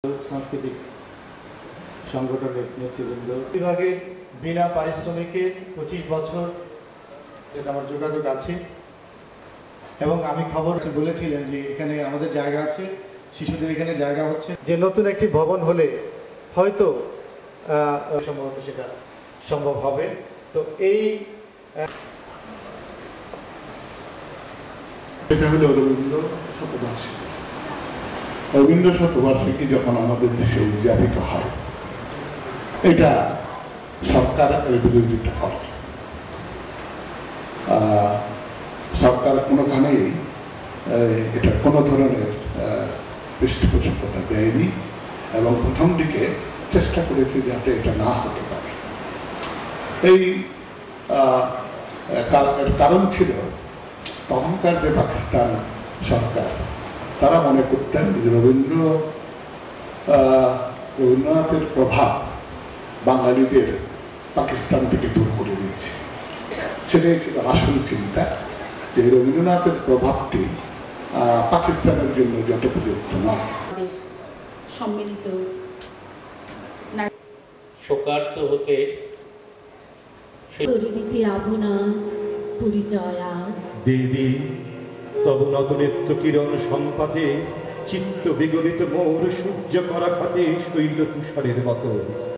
সাংস্কৃতিক সংগঠনের নেতৃবৃন্দ বিভাগে বিনা পারিশ্রমিকে 25 বছর যেটা আমার যোগাযোগ আছে এবং আমি খবর বলেছিলেন যে এখানে আমাদের জায়গা আছে, শিশুদের এখানে জায়গা হচ্ছে, যে নতুন একটি ভবন হলে হয়তো সম্ভবত সেটা সম্ভব হবে। তো এই এটা হলো রবীন্দ্র শতবার্ষিকী। রবীন্দ্র শতবার্ষিকী যখন আমাদের দেশে উদযাপিত হয়, এটা সরকার এর বিরোধিতা করে। সরকার কোনোখানেই এটা কোনো ধরনের পৃষ্ঠপোষকতা দেয়নি এবং প্রথম দিকে চেষ্টা করেছে যাতে এটা না হতে পারে। এই কারণ ছিল তখনকার যে পাকিস্তান সরকার, তারা মনে করতেন যে রবীন্দ্রনাথের প্রভাব বাঙালিদের পাকিস্তান থেকে দূর করে দিয়েছে। সেটাই ছিল আসল চিন্তা, যে রবীন্দ্রনাথের প্রভাবটি পাকিস্তানের জন্য যথোপযুক্ত নয়। সম্মিলিত শোকার্ত হতে তরিণীতি আভনা পরিচয় আজ দেবী তব নতনেত্র কিরণ সম্পাতে চিত্ত বিগলিত মোর সূর্য করা খাতে শৈল তুষারের মতো।